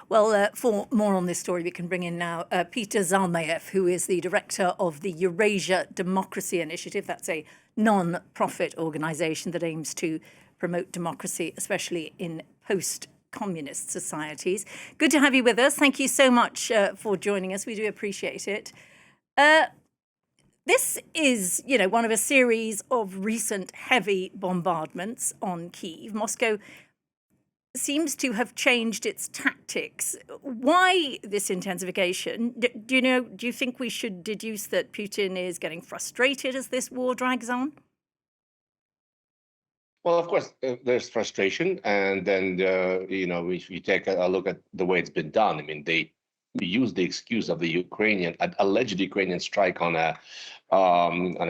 Well, for more on this story, we can bring in now Peter Zalmayev, who is the director of the Eurasia Democracy Initiative. That's a non-profit organization that aims to promote democracy, especially in post-communist societies. Good to have you with us. Thank you so much for joining us. We do appreciate it. This is, one of a series of recent heavy bombardments on Kyiv. Moscow seems to have changed its tactics. Why this intensification? Do you think we should deduce that Putin is getting frustrated as this war drags on? Well, of course, there's frustration, and then if you take a look at the way it's been done, I mean, they use the excuse of the alleged Ukrainian strike on a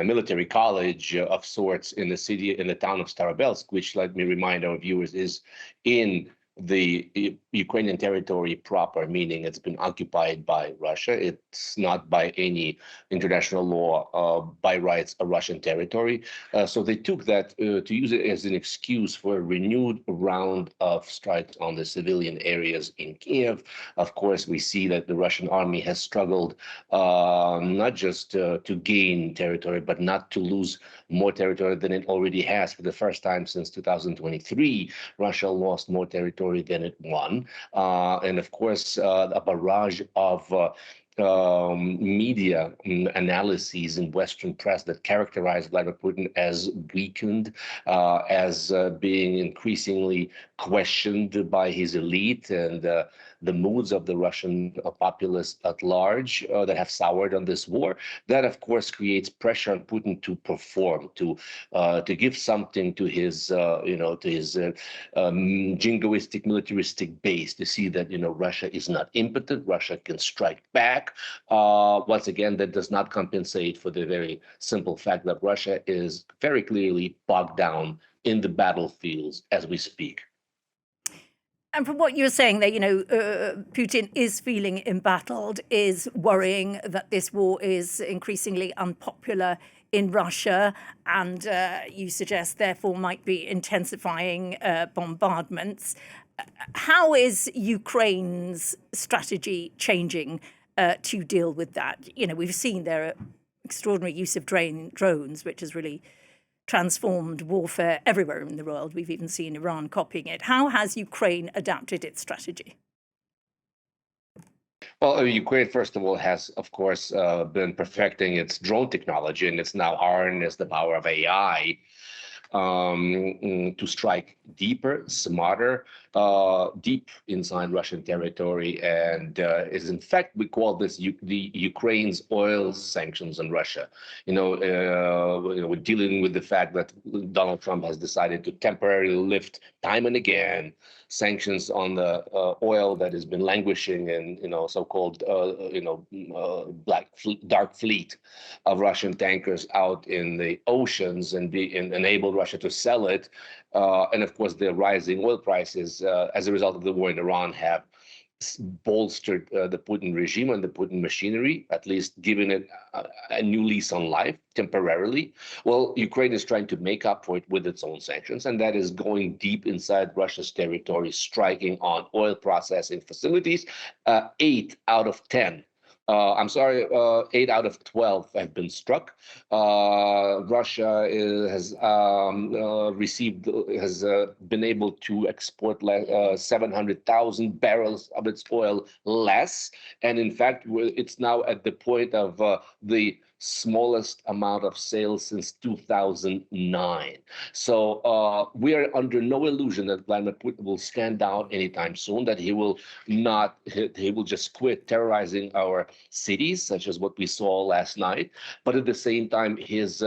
military college of sorts in the town of Starobelsk, which, let me remind our viewers, is in the Ukrainian territory proper, meaning it's been occupied by Russia. It's not by any international law by rights a Russian territory. So they took that to use it as an excuse for a renewed round of strikes on the civilian areas in Kyiv. Of course, we see that the Russian army has struggled not just to gain territory, but not to lose more territory than it already has. For the first time since 2023, Russia lost more territory than it won. And of course, a barrage of media analyses in Western press that characterize Vladimir Putin as weakened, as being increasingly questioned by his elite, and the moods of the Russian populace at large that have soured on this war. That, of course, creates pressure on Putin to perform, to give something to his jingoistic, militaristic base, to see that Russia is not impotent, Russia can strike back. Once again, that does not compensate for the very simple fact that Russia is very clearly bogged down in the battlefields as we speak. And from what you're saying there, Putin is feeling embattled, is worrying that this war is increasingly unpopular in Russia, and you suggest therefore might be intensifying bombardments. How is Ukraine's strategy changing to deal with that? We've seen their extraordinary use of drones, which has really transformed warfare everywhere in the world. We've even seen Iran copying it. How has Ukraine adapted its strategy? Well, Ukraine, first of all, has, of course, been perfecting its drone technology, and it's now harnessed the power of AI to strike deeper, smarter, deep inside Russian territory, and is in fact, we call this the Ukraine's oil sanctions on Russia. We're dealing with the fact that Donald Trump has decided to temporarily lift time and again sanctions on the oil that has been languishing in so-called dark fleet of Russian tankers out in the oceans, and enabled Russia to sell it. And of course, the rising oil prices as a result of the war in Iran have bolstered the Putin regime and the Putin machinery, at least giving it a new lease on life temporarily. Well, Ukraine is trying to make up for it with its own sanctions, and that is going deep inside Russia's territory, striking on oil processing facilities. 8 out of 10 8 out of 12 have been struck. Russia has been able to export 700,000 barrels of its oil less, and in fact, it's now at the point of the smallest amount of sales since 2009. So we are under no illusion that Vladimir Putin will stand down anytime soon, that he will just quit terrorizing our cities, such as what we saw last night. But at the same time, his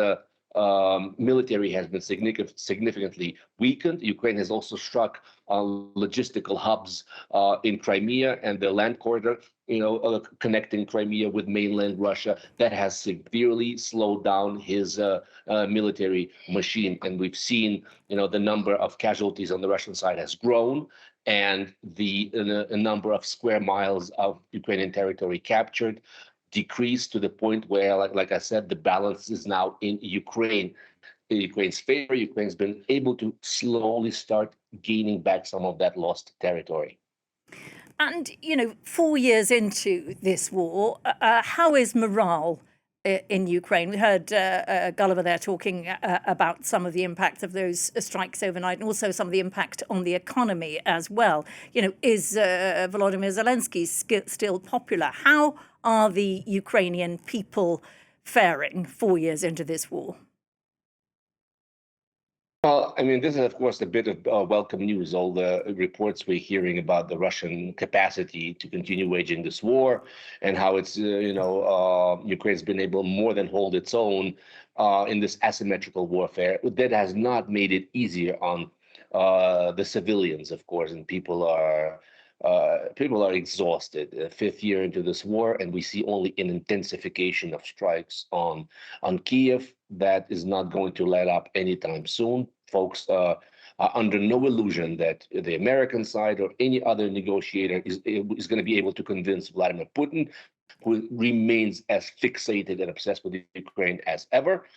military has been significantly weakened. Ukraine has also struck logistical hubs in Crimea and the land corridor, connecting Crimea with mainland Russia. That has severely slowed down his military machine. And we've seen, the number of casualties on the Russian side has grown, and the number of square miles of Ukrainian territory captured decreased to the point where, like I said, the balance is now in Ukraine's favor. Ukraine's been able to slowly start gaining back some of that lost territory. And, 4 years into this war, how is morale in Ukraine? We heard Gulliver there talking about some of the impact of those strikes overnight and also some of the impact on the economy as well. Is Volodymyr Zelensky still popular? How are the Ukrainian people faring 4 years into this war? Well, I mean, this is, of course, a bit of welcome news. All the reports we're hearing about the Russian capacity to continue waging this war and how it's, Ukraine's been able more than hold its own in this asymmetrical warfare. That has not made it easier on the civilians, of course, and people are exhausted. Fifth year into this war, and we see only an intensification of strikes on Kyiv. That is not going to let up anytime soon. Folks are under no illusion that the American side or any other negotiator is going to be able to convince Vladimir Putin, who remains as fixated and obsessed with Ukraine as ever.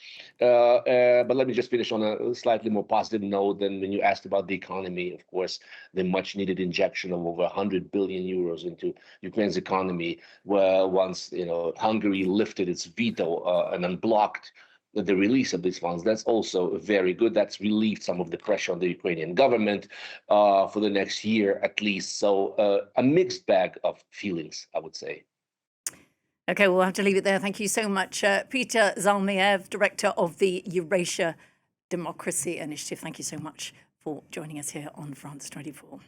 But let me just finish on a slightly more positive note than when you asked about the economy. Of course, the much needed injection of over 100 billion euros into Ukraine's economy, where once Hungary lifted its veto and unblocked the release of these funds, that's also very good. That's relieved some of the pressure on the Ukrainian government for the next year at least. So a mixed bag of feelings, I would say. Okay, we'll have to leave it there. Thank you so much, Peter Zalmayev, Director of the Eurasia Democracy Initiative. Thank you so much for joining us here on France 24.